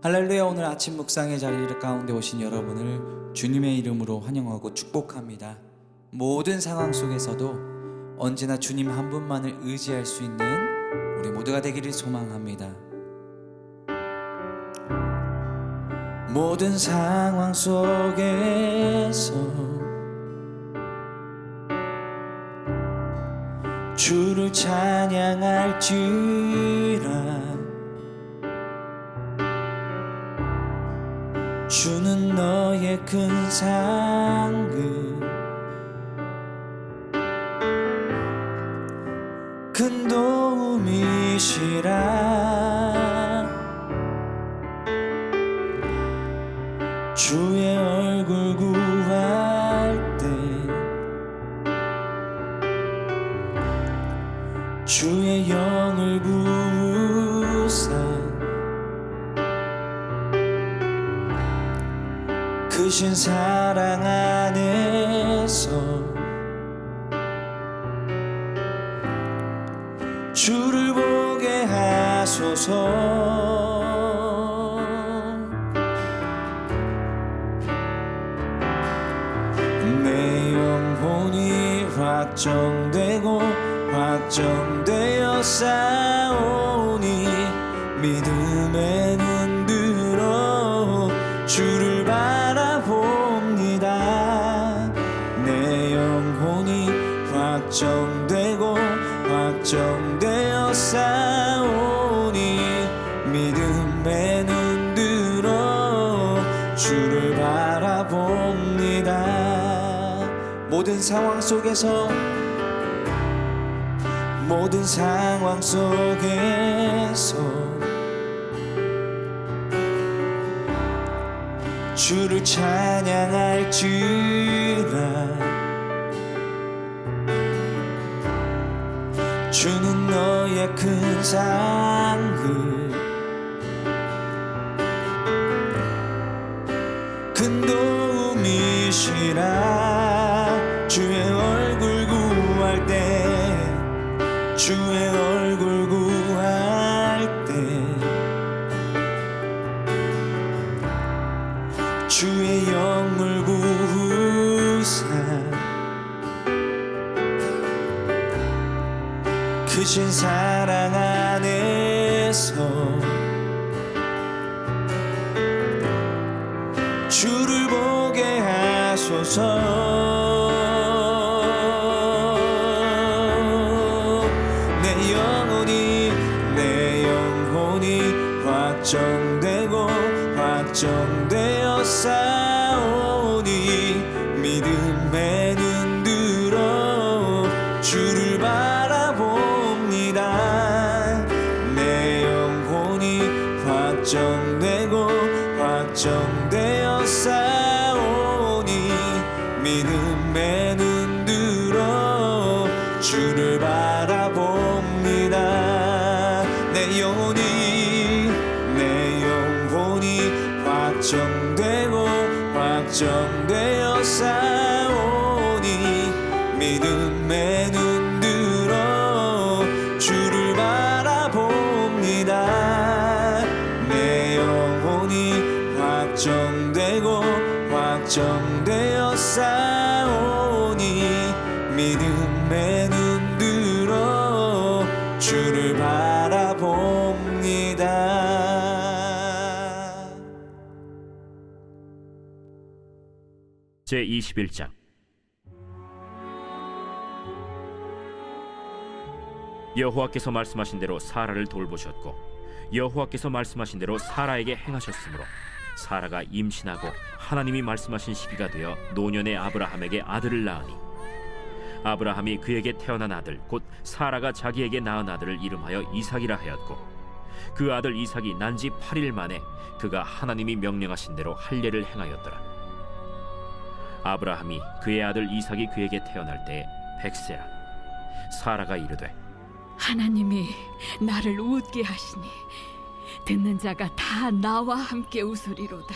할렐루야. 오늘 아침 묵상의 자리 가운데 오신 여러분을 주님의 이름으로 환영하고 축복합니다. 모든 상황 속에서도 언제나 주님 한 분만을 의지할 수 있는 우리 모두가 되기를 소망합니다. 모든 상황 속에서 주를 찬양할지라. 주는 너의 큰 상급, 큰 도움이시라. 주의 얼굴 구할 때 주의 영을 부으사 크신 사랑 안에서 주를 보게 하소서. 내 영혼이 확정되고 확정되어 싸우니 믿음의 눈 들어 주를 바라봅니다. 내 영혼이 확정되고 확정되어 싸우니 믿음의 눈 들어 주를 바라봅니다. 모든 상황 속에서 모든 상황 속에서 주를 찬양할지라. 주는 너의 큰 상급, 큰 도움이시라. 주의 얼굴 구할 때 주의 얼굴 구할 때 주의 영을 부으사 크신 사랑 안에서 주를 보게 하소서. 내 영혼이 확정되고 확정되어 싸우니 믿음의 눈 들어 주를 바라봅니다. 내 영혼이 확정되고 확정되어 싸우니 믿음의 눈 들어 주를 바라봅니다. 내 영혼이 확정되고 확정되어 싸우니 믿음의 눈 들어 주를 바라봅니다. 내 영혼이 확정되고 확정되어 싸우니 믿음의 눈 들어 주를 바라봅니다. 제21장. 여호와께서 말씀하신 대로 사라를 돌보셨고 여호와께서 말씀하신 대로 사라에게 행하셨으므로 사라가 임신하고 하나님이 말씀하신 시기가 되어 노년의 아브라함에게 아들을 낳으니 아브라함이 그에게 태어난 아들 곧 사라가 자기에게 낳은 아들을 이름하여 이삭이라 하였고 그 아들 이삭이 난 지 8일 만에 그가 하나님이 명령하신 대로 할례를 행하였더라. 아브라함이 그의 아들 이삭이 그에게 태어날 때에 100세라. 사라가 이르되 하나님이 나를 웃게 하시니 듣는 자가 다 나와 함께 웃으리로다.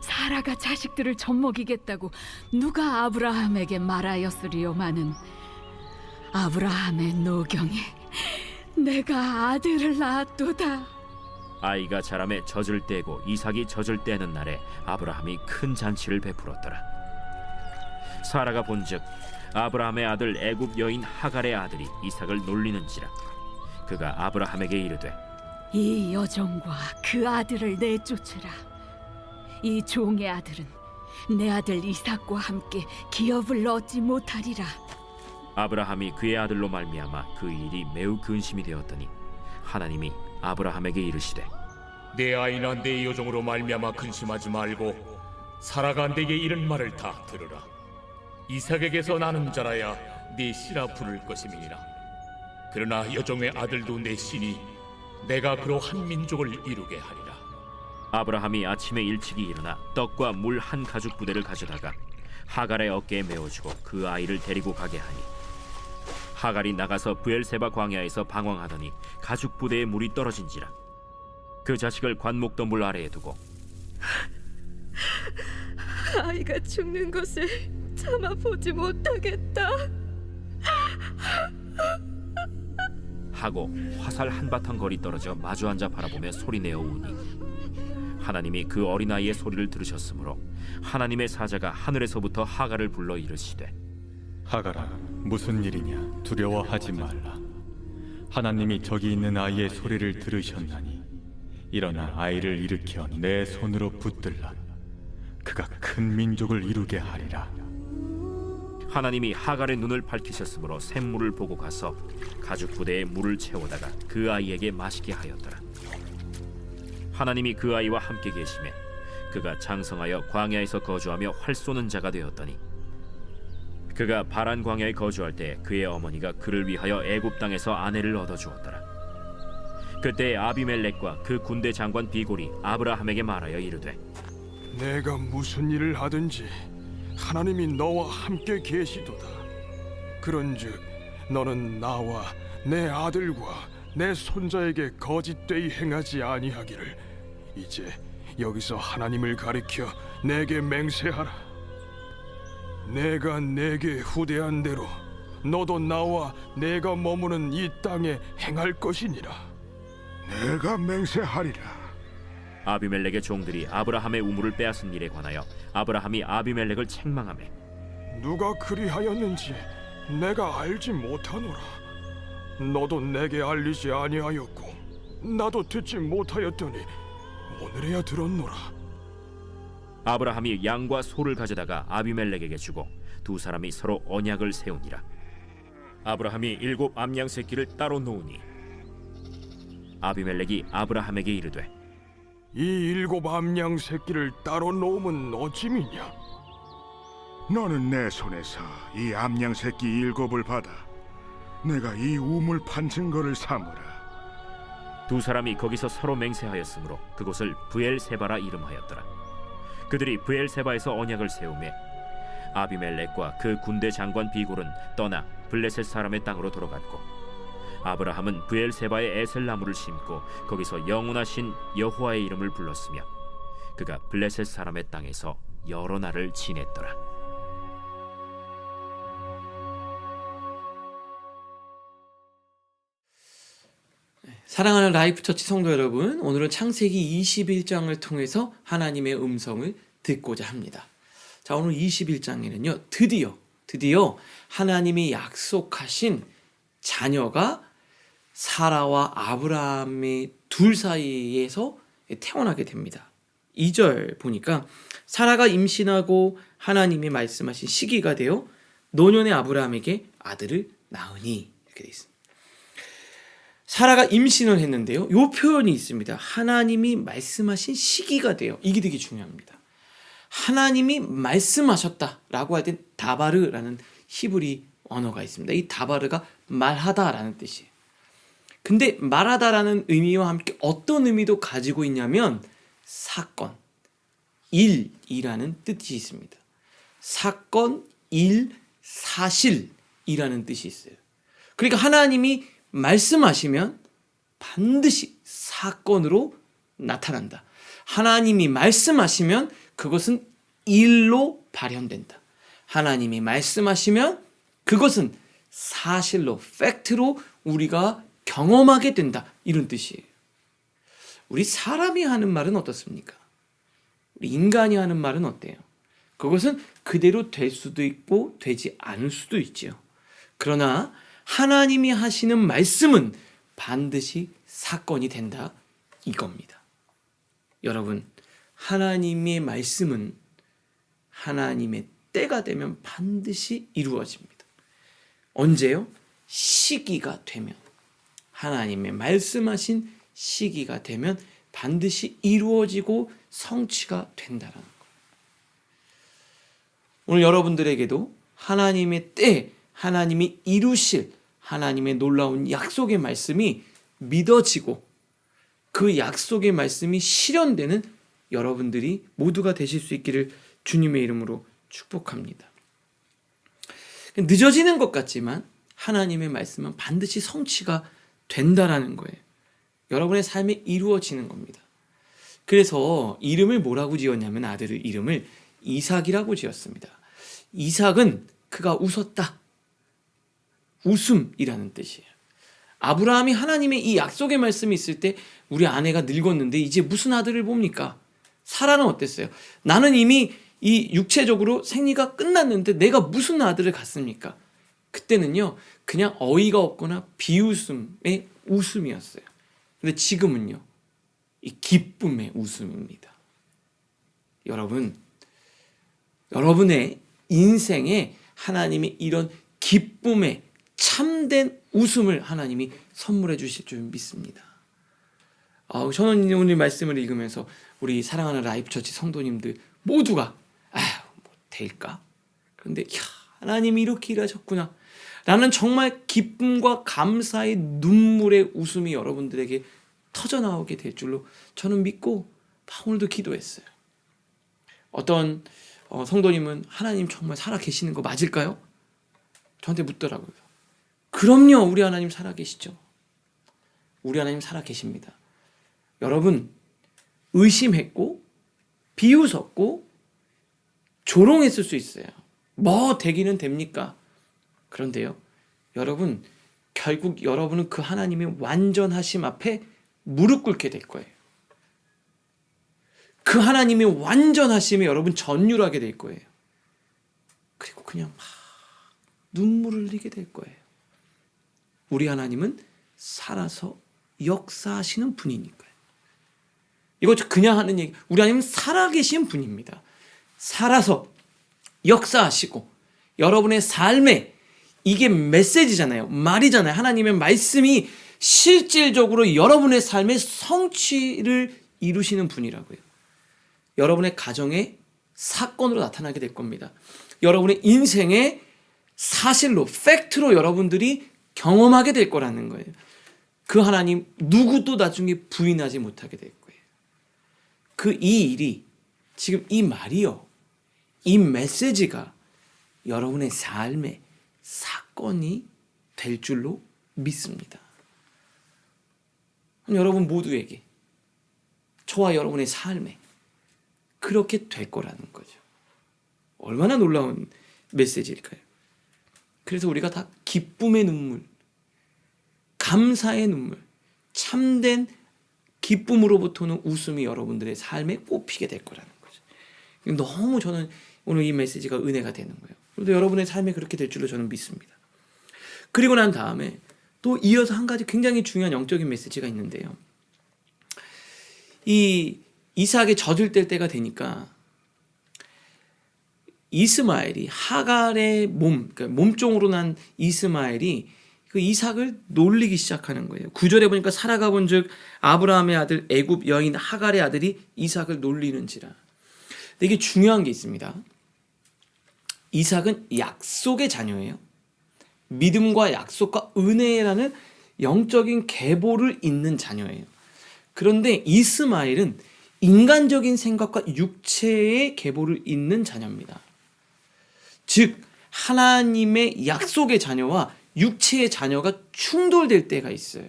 사라가 자식들을 젖먹이겠다고 누가 아브라함에게 말하였으리요마는 아브라함의 노경에 내가 아들을 낳았도다. 아이가 자라매 젖을 떼고 이삭이 젖을 떼는 날에 아브라함이 큰 잔치를 베풀었더라. 사라가 본즉 아브라함의 아들 애굽 여인 하갈의 아들이 이삭을 놀리는지라. 그가 아브라함에게 이르되 이 여종과 그 아들을 내쫓으라. 이 종의 아들은 내 아들 이삭과 함께 기업을 얻지 못하리라. 아브라함이 그의 아들로 말미암아 그 일이 매우 근심이 되었더니 하나님이 아브라함에게 이르시되 내 아이나 내 여종으로 말미암아 근심하지 말고 사라가 내게 이른 말을 다 들으라. 이삭에게서 나는 자라야 네 씨라 부를 것임이니라. 그러나 여종의 아들도 내 씨니 내가 그로 한 민족을 이루게 하리라. 아브라함이 아침에 일찍이 일어나 떡과 물 한 가죽 부대를 가져다가 하갈의 어깨에 메어주고 그 아이를 데리고 가게 하니 하갈이 나가서 브엘세바 광야에서 방황하더니 가죽 부대에 물이 떨어진지라. 그 자식을 관목덤불 아래에 두고 아이가 죽는 것을 참아 보지 못하겠다. 하고 화살 한바탕 거리 떨어져 마주 앉아 바라보며 소리내어 우니 하나님이 그 어린아이의 소리를 들으셨으므로 하나님의 사자가 하늘에서부터 하갈을 불러 이르시되 하갈아, 무슨 일이냐? 두려워하지 말라. 하나님이 저기 있는 아이의 소리를 들으셨나니 일어나 아이를 일으켜 내 손으로 붙들라. 그가 큰 민족을 이루게 하리라. 하나님이 하갈의 눈을 밝히셨으므로 샘물을 보고 가서 가죽 부대에 물을 채우다가 그 아이에게 마시게 하였더라. 하나님이 그 아이와 함께 계심에 그가 장성하여 광야에서 거주하며 활 쏘는 자가 되었더니 그가 바란 광야에 거주할 때 그의 어머니가 그를 위하여 애굽 땅에서 아내를 얻어 주었더라. 그때 아비멜렉과 그 군대 장관 비골이 아브라함에게 말하여 이르되 내가 무슨 일을 하든지 하나님이 너와 함께 계시도다. 그런즉 너는 나와 내 아들과 내 손자에게 거짓되이 행하지 아니하기를 이제 여기서 하나님을 가리켜 내게 맹세하라. 내가 내게 후대한 대로 너도 나와 내가 머무는 이 땅에 행할 것이니라. 내가 맹세하리라. 아비멜렉의 종들이 아브라함의 우물을 빼앗은 일에 관하여 아브라함이 아비멜렉을 책망하매 누가 그리하였는지 내가 알지 못하노라. 너도 내게 알리지 아니하였고 나도 듣지 못하였더니 오늘에야 들었노라. 아브라함이 양과 소를 가져다가 아비멜렉에게 주고 두 사람이 서로 언약을 세우니라. 아브라함이 7 암양 새끼를 따로 놓으니 아비멜렉이 아브라함에게 이르되 이 7 암양 새끼를 따로 놓으면 어찌미냐? 너는 내 손에서 이 암양 새끼 7을 받아 내가 이 우물 판 증거를 삼으라. 두 사람이 거기서 서로 맹세하였으므로 그곳을 브엘세바라 이름하였더라. 그들이 브엘세바에서 언약을 세우매 아비멜렉과 그 군대 장관 비골은 떠나 블레셋 사람의 땅으로 돌아갔고 아브라함은 브엘세바에 에셀나무를 심고 거기서 영원하신 여호와의 이름을 불렀으며 그가 블레셋 사람의 땅에서 여러 날을 지냈더라. 사랑하는 라이프처치 성도 여러분, 오늘은 창세기 21장을 통해서 하나님의 음성을 듣고자 합니다. 자, 오늘 21장에는요 드디어 하나님이 약속하신 자녀가 사라와 아브라함의 둘 사이에서 태어나게 됩니다. 2절 보니까 사라가 임신하고 하나님이 말씀하신 시기가 되어 노년의 아브라함에게 아들을 낳으니 이렇게 되어 있습니다. 사라가 임신을 했는데요. 이 표현이 있습니다. 하나님이 말씀하신 시기가 돼요. 이게 되게 중요합니다. 하나님이 말씀하셨다라고 할 때 다바르라는 히브리 언어가 있습니다. 이 다바르가 말하다라는 뜻이에요. 근데 말하다라는 의미와 함께 어떤 의미도 가지고 있냐면 사건, 일이라는 뜻이 있습니다. 사건, 일, 사실이라는 뜻이 있어요. 그러니까 하나님이 말씀하시면 반드시 사건으로 나타난다. 하나님이 말씀하시면 그것은 일로 발현된다. 하나님이 말씀하시면 그것은 사실로, 팩트로 우리가 경험하게 된다. 이런 뜻이에요. 우리 사람이 하는 말은 어떻습니까? 우리 인간이 하는 말은 어때요? 그것은 그대로 될 수도 있고 되지 않을 수도 있지요. 그러나 하나님이 하시는 말씀은 반드시 사건이 된다 이겁니다. 여러분, 하나님의 말씀은 하나님의 때가 되면 반드시 이루어집니다. 언제요? 시기가 되면, 하나님의 말씀하신 시기가 되면 반드시 이루어지고 성취가 된다는 거예요. 오늘 여러분들에게도 하나님의 때, 하나님이 이루실 하나님의 놀라운 약속의 말씀이 믿어지고 그 약속의 말씀이 실현되는 여러분들이 모두가 되실 수 있기를 주님의 이름으로 축복합니다. 늦어지는 것 같지만 하나님의 말씀은 반드시 성취가 된다라는 거예요. 여러분의 삶에 이루어지는 겁니다. 그래서 이름을 뭐라고 지었냐면 아들의 이름을 이삭이라고 지었습니다. 이삭은 그가 웃었다. 웃음이라는 뜻이에요. 아브라함이 하나님의 이 약속의 말씀이 있을 때 우리 아내가 늙었는데 이제 무슨 아들을 봅니까? 사라는 어땠어요? 나는 이미 이 육체적으로 생리가 끝났는데 내가 무슨 아들을 갖습니까? 그때는요 그냥 어이가 없거나 비웃음의 웃음이었어요. 근데 지금은요 이 기쁨의 웃음입니다. 여러분, 여러분의 인생에 하나님이 이런 기쁨의 참된 웃음을 하나님이 선물해 주실 줄 믿습니다. 저는 오늘 말씀을 읽으면서 우리 사랑하는 라이프처치 성도님들 모두가 뭐 될까? 그런데 하나님이 이렇게 일하셨구나 라는 정말 기쁨과 감사의 눈물의 웃음이 여러분들에게 터져나오게 될 줄로 저는 믿고 오늘도 기도했어요. 어떤 성도님은 하나님 정말 살아계시는 거 맞을까요? 저한테 묻더라고요. 그럼요, 우리 하나님 살아계시죠. 우리 하나님 살아계십니다. 여러분, 의심했고 비웃었고 조롱했을 수 있어요. 뭐 되기는 됩니까? 그런데요, 여러분, 결국 여러분은 그 하나님의 완전하심 앞에 무릎 꿇게 될 거예요. 그 하나님의 완전하심에 여러분 전율하게 될 거예요. 그리고 그냥 막 눈물을 흘리게 될 거예요. 우리 하나님은 살아서 역사하시는 분이니까요. 이거 그냥 하는 얘기. 우리 하나님은 살아계신 분입니다. 살아서 역사하시고 여러분의 삶에 이게 메시지잖아요. 말이잖아요. 하나님의 말씀이 실질적으로 여러분의 삶의 성취를 이루시는 분이라고요. 여러분의 가정의 사건으로 나타나게 될 겁니다. 여러분의 인생의 사실로, 팩트로 여러분들이 경험하게 될 거라는 거예요. 그 하나님 누구도 나중에 부인하지 못하게 될 거예요. 이 일이, 지금 이 말이요, 이 메시지가 여러분의 삶의 사건이 될 줄로 믿습니다. 여러분 모두에게, 저와 여러분의 삶에 그렇게 될 거라는 거죠. 얼마나 놀라운 메시지일까요? 그래서 우리가 다 기쁨의 눈물, 감사의 눈물, 참된 기쁨으로부터는 웃음이 여러분들의 삶에 꼽히게 될 거라는 거죠. 너무 저는 오늘 이 메시지가 은혜가 되는 거예요. 그래도 여러분의 삶에 그렇게 될 줄로 저는 믿습니다. 그리고 난 다음에 또 이어서 한 가지 굉장히 중요한 영적인 메시지가 있는데요. 이 이삭이 젖을 뗄 때가 되니까 이스마엘이 하갈의 그러니까 몸종으로 난 이스마엘이 그 이삭을 놀리기 시작하는 거예요. 9절에 보니까 사라가 본즉 아브라함의 아들 애굽 여인 하갈의 아들이 이삭을 놀리는지라. 근데 이게 중요한 게 있습니다. 이삭은 약속의 자녀예요. 믿음과 약속과 은혜라는 영적인 계보를 잇는 자녀예요. 그런데 이스마엘은 인간적인 생각과 육체의 계보를 잇는 자녀입니다. 즉 하나님의 약속의 자녀와 육체의 자녀가 충돌될 때가 있어요.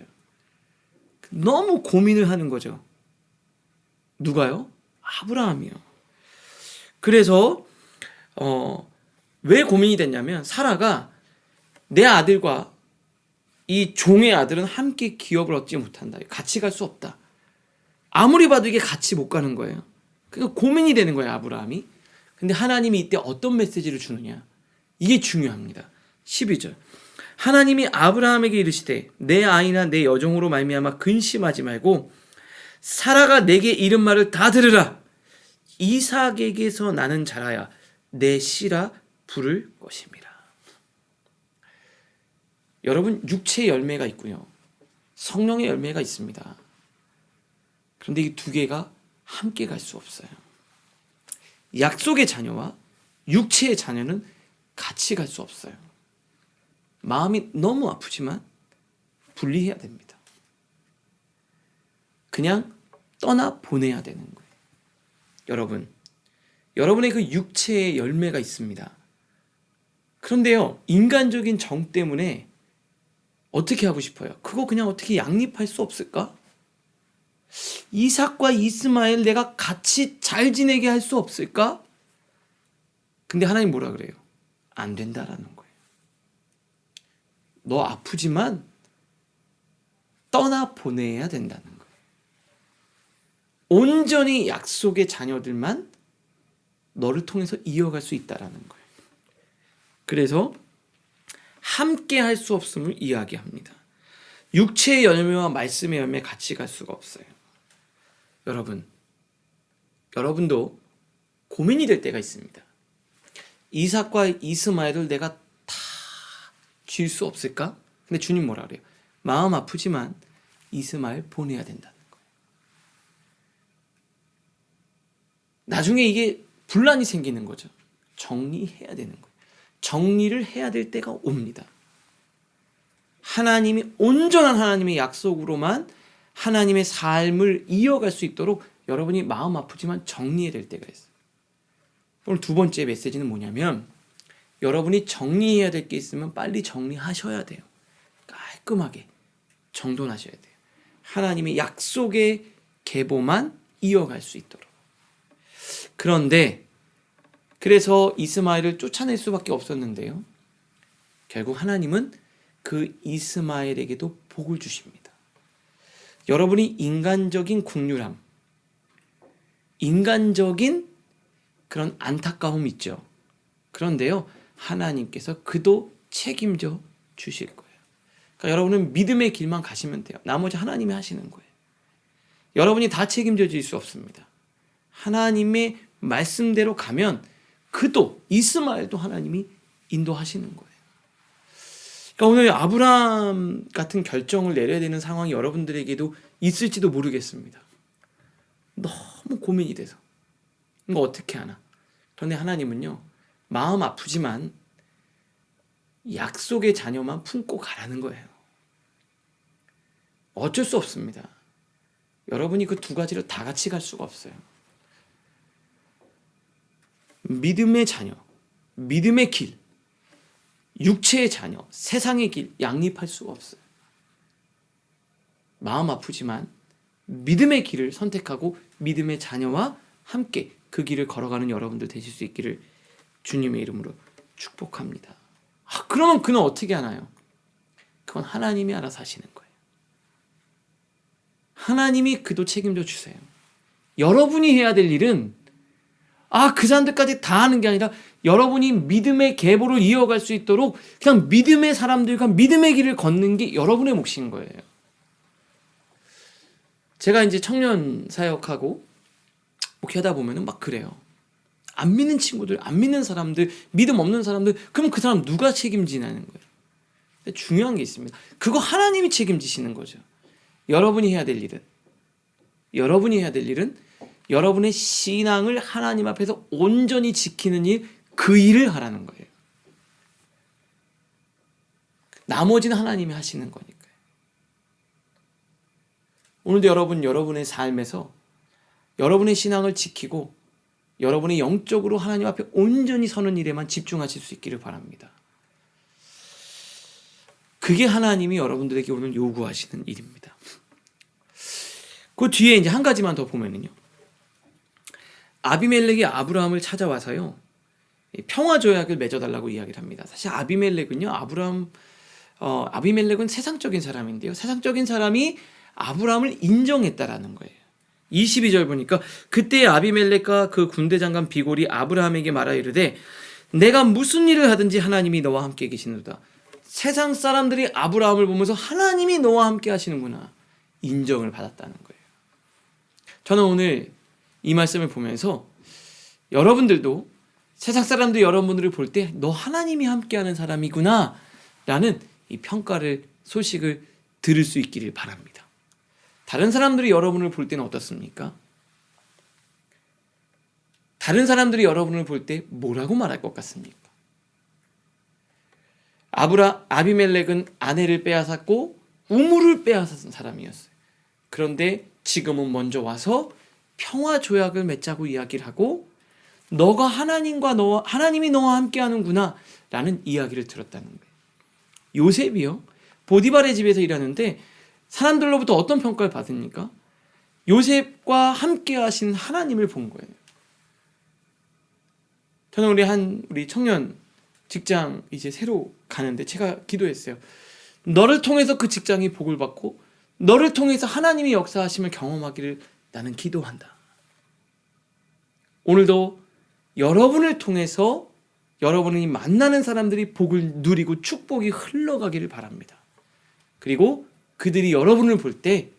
너무 고민을 하는 거죠. 누가요? 아브라함이요. 그래서 왜 고민이 됐냐면 사라가 내 아들과 이 종의 아들은 함께 기업을 얻지 못한다. 같이 갈 수 없다. 아무리 봐도 이게 같이 못 가는 거예요. 그러니까 고민이 되는 거예요, 아브라함이. 근데 하나님이 이때 어떤 메시지를 주느냐, 이게 중요합니다. 12절. 하나님이 아브라함에게 이르시되 내 아이나 내 여종으로 말미암아 근심하지 말고 사라가 내게 이른 말을 다 들으라. 이삭에게서 나는 자라야 내 씨라 부를 것임이라. 여러분, 육체의 열매가 있고요, 성령의 열매가 있습니다. 그런데 이 두 개가 함께 갈 수 없어요. 약속의 자녀와 육체의 자녀는 같이 갈 수 없어요. 마음이 너무 아프지만 분리해야 됩니다. 그냥 떠나 보내야 되는 거예요. 여러분, 여러분의 그 육체의 열매가 있습니다. 그런데요, 인간적인 정 때문에 어떻게 하고 싶어요? 그거 그냥 어떻게 양립할 수 없을까? 이삭과 이스마엘 내가 같이 잘 지내게 할 수 없을까? 근데 하나님 뭐라 그래요? 안 된다라는 거예요. 너 아프지만 떠나 보내야 된다는 거예요. 온전히 약속의 자녀들만 너를 통해서 이어갈 수 있다라는 거예요. 그래서 함께 할 수 없음을 이야기합니다. 육체의 열매와 말씀의 열매 같이 갈 수가 없어요. 여러분도 고민이 될 때가 있습니다. 이삭과 이스마엘을 내가 다 줄 수 없을까? 근데 주님 뭐라 그래요? 마음 아프지만 이스마엘 보내야 된다는 거예요. 나중에 이게 분란이 생기는 거죠. 정리해야 되는 거예요. 정리를 해야 될 때가 옵니다. 하나님이 온전한 하나님의 약속으로만 하나님의 삶을 이어갈 수 있도록 여러분이 마음 아프지만 정리해야 될 때가 있어요. 오늘 두 번째 메시지는 뭐냐면, 여러분이 정리해야 될 게 있으면 빨리 정리하셔야 돼요. 깔끔하게 정돈하셔야 돼요. 하나님의 약속의 계보만 이어갈 수 있도록. 그런데 그래서 이스마엘을 쫓아낼 수밖에 없었는데요, 결국 하나님은 그 이스마엘에게도 복을 주십니다. 여러분이 인간적인 국률함, 인간적인 그런 안타까움 있죠. 그런데요, 하나님께서 그도 책임져 주실 거예요. 그러니까 여러분은 믿음의 길만 가시면 돼요. 나머지 하나님이 하시는 거예요. 여러분이 다 책임져 줄 수 없습니다. 하나님의 말씀대로 가면 그도, 이스마엘도 하나님이 인도하시는 거예요. 그러니까 오늘 아브라함 같은 결정을 내려야 되는 상황이 여러분들에게도 있을지도 모르겠습니다. 너무 고민이 돼서 이거 어떻게 하나. 그런데 하나님은요, 마음 아프지만 약속의 자녀만 품고 가라는 거예요. 어쩔 수 없습니다. 여러분이 그 두 가지를 다 같이 갈 수가 없어요. 믿음의 자녀, 믿음의 길, 육체의 자녀, 세상의 길 양립할 수가 없어요. 마음 아프지만 믿음의 길을 선택하고 믿음의 자녀와 함께 그 길을 걸어가는 여러분들 되실 수 있기를 주님의 이름으로 축복합니다. 그러면 그는 어떻게 하나요? 그건 하나님이 알아서 하시는 거예요. 하나님이 그도 책임져 주세요. 여러분이 해야 될 일은 그 사람들까지 다 하는 게 아니라 여러분이 믿음의 계보를 이어갈 수 있도록 그냥 믿음의 사람들과 믿음의 길을 걷는 게 여러분의 몫인 거예요. 제가 이제 청년 사역하고 목회하다 보면은 막 그래요. 안 믿는 친구들, 안 믿는 사람들, 믿음 없는 사람들, 그럼 그 사람 누가 책임지냐는 거예요. 근데 중요한 게 있습니다. 그거 하나님이 책임지시는 거죠. 여러분이 해야 될 일은 여러분의 신앙을 하나님 앞에서 온전히 지키는 일, 그 일을 하라는 거예요. 나머지는 하나님이 하시는 거니까요. 오늘도 여러분의 삶에서 여러분의 신앙을 지키고 여러분이 영적으로 하나님 앞에 온전히 서는 일에만 집중하실 수 있기를 바랍니다. 그게 하나님이 여러분들에게 오늘 요구하시는 일입니다. 그 뒤에 이제 한 가지만 더 보면은요, 아비멜렉이 아브라함을 찾아와서요, 평화 조약을 맺어달라고 이야기를 합니다. 사실 아비멜렉은요, 아비멜렉은 세상적인 사람인데요, 세상적인 사람이 아브라함을 인정했다라는 거예요. 22절 보니까 그때 아비멜렉과 그 군대 장관 비골이 아브라함에게 말하여 이르되 내가 무슨 일을 하든지 하나님이 너와 함께 계시는도다. 세상 사람들이 아브라함을 보면서 하나님이 너와 함께 하시는구나 인정을 받았다는 거예요. 저는 오늘 이 말씀을 보면서 여러분들도 세상 사람들이 여러분들을 볼 때 너 하나님이 함께하는 사람이구나 라는 이 평가를 소식을 들을 수 있기를 바랍니다. 다른 사람들이 여러분을 볼 때는 어떻습니까? 다른 사람들이 여러분을 볼 때 뭐라고 말할 것 같습니까? 아비멜렉은 아내를 빼앗았고 우물을 빼앗은 사람이었어요. 그런데 지금은 먼저 와서 평화 조약을 맺자고 이야기를 하고 너가 하나님이 너와 함께하는구나 라는 이야기를 들었다는 거예요. 요셉이요, 보디발의 집에서 일하는데 사람들로부터 어떤 평가를 받습니까? 요셉과 함께 하신 하나님을 본 거예요. 저는 우리 청년 직장 이제 새로 가는데 제가 기도했어요. 너를 통해서 그 직장이 복을 받고 너를 통해서 하나님이 역사하심을 경험하기를 나는 기도한다. 오늘도 여러분을 통해서 여러분이 만나는 사람들이 복을 누리고 축복이 흘러가기를 바랍니다. 그리고 그들이 여러분을 볼 때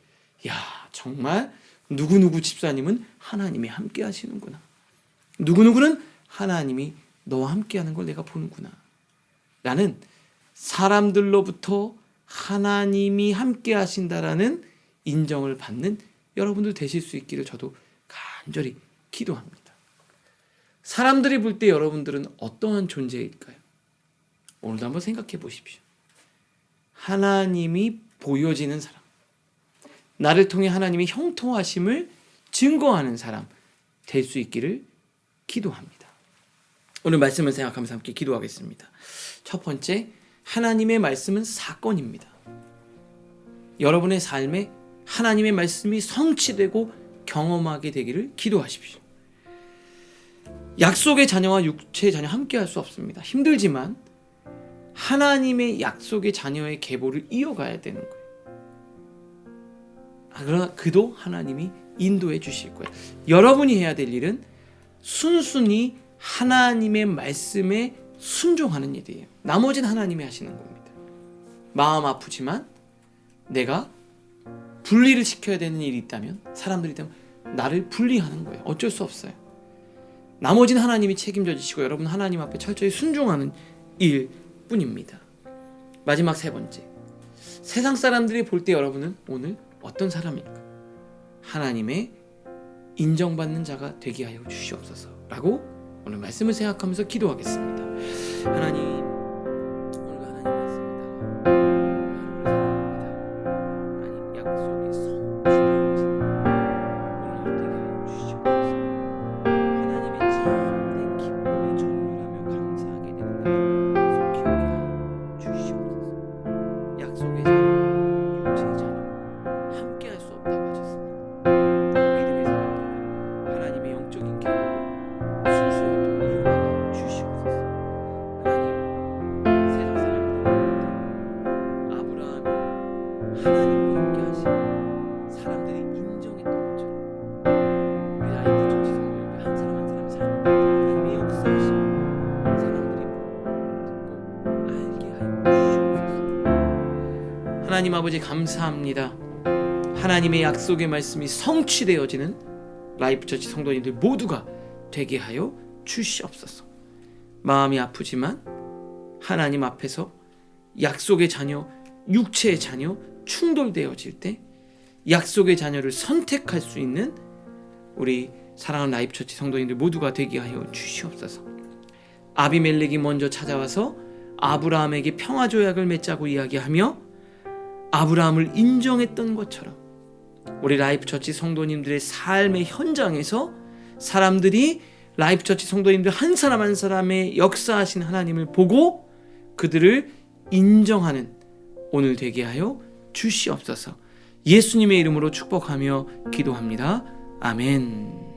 야, 정말 누구누구 집사님은 하나님이 함께 하시는구나. 누구누구는 하나님이 너와 함께하는 걸 내가 보는구나. 나는 사람들로부터 하나님이 함께 하신다라는 인정을 받는 여러분들 되실 수 있기를 저도 간절히 기도합니다. 사람들이 볼 때 여러분들은 어떠한 존재일까요? 오늘도 한번 생각해 보십시오. 하나님이 보여지는 사람, 나를 통해 하나님의 형통하심을 증거하는 사람 될 수 있기를 기도합니다. 오늘 말씀을 생각하면서 함께 기도하겠습니다. 첫 번째, 하나님의 말씀은 사건입니다. 여러분의 삶에 하나님의 말씀이 성취되고 경험하게 되기를 기도하십시오. 약속의 자녀와 육체의 자녀 함께 할 수 없습니다. 힘들지만 하나님의 약속의 자녀의 계보를 이어가야 되는 거예요. 그러나 그도 하나님이 인도해 주실 거예요. 여러분이 해야 될 일은 순순히 하나님의 말씀에 순종하는 일이에요. 나머지는 하나님이 하시는 겁니다. 마음 아프지만 내가 분리를 시켜야 되는 일이 있다면, 사람들이 있다면 나를 분리하는 거예요. 어쩔 수 없어요. 나머지는 하나님이 책임져 주시고 여러분 하나님 앞에 철저히 순종하는 일 뿐입니다. 마지막 세 번째, 세상 사람들이 볼 때 여러분은 오늘 어떤 사람일까? 하나님의 인정받는 자가 되게 하여 주시옵소서 라고 오늘 말씀을 생각하면서 기도하겠습니다. 하나님, 오늘도 하나님 말씀을 따라 나를 사랑합니다. 하나님 약속이 성취되어진 오늘 되게 하여 주시옵소서. 하나님의 참된 기쁨에 전율하며 감사하게 되는 날 속히 오게 하여 주시옵소서. 약속의 자녀, 육체의 자녀 함께 할 수 없다고 하셨습니다. 믿음의 사람들, 하나님의 영적인 계획을 순수하게 이어가여 주시옵소서. 하나님, 세상 사람들이 아브라함이 하나님과 함께 하시는 사람들이 인정했던 것처럼 우리 라이프 처치 성도님들 한 사람 한 사람의 삶을 하나님의 역사하심을 사람들이 보고 듣고 알게 하여 주시옵소서. 하나님 아버지 감사합니다. 하나님의 약속의 말씀이 성취되어지는 라이프 처치 성도님들 모두가 되게 하여 주시옵소서. 마음이 아프지만 하나님 앞에서 약속의 자녀, 육체의 자녀 충돌되어질 때 약속의 자녀를 선택할 수 있는 우리 사랑하는 라이프 처치 성도님들 모두가 되게 하여 주시옵소서. 아비멜렉이 먼저 찾아와서 아브라함에게 평화 조약을 맺자고 이야기하며 아브라함을 인정했던 것처럼 우리 라이프 처치 성도님들의 삶의 현장에서 사람들이 라이프 처치 성도님들 한 사람 한 사람의 역사하신 하나님을 보고 그들을 인정하는 오늘 되게 하여 주시옵소서. 예수님의 이름으로 축복하며 기도합니다. 아멘.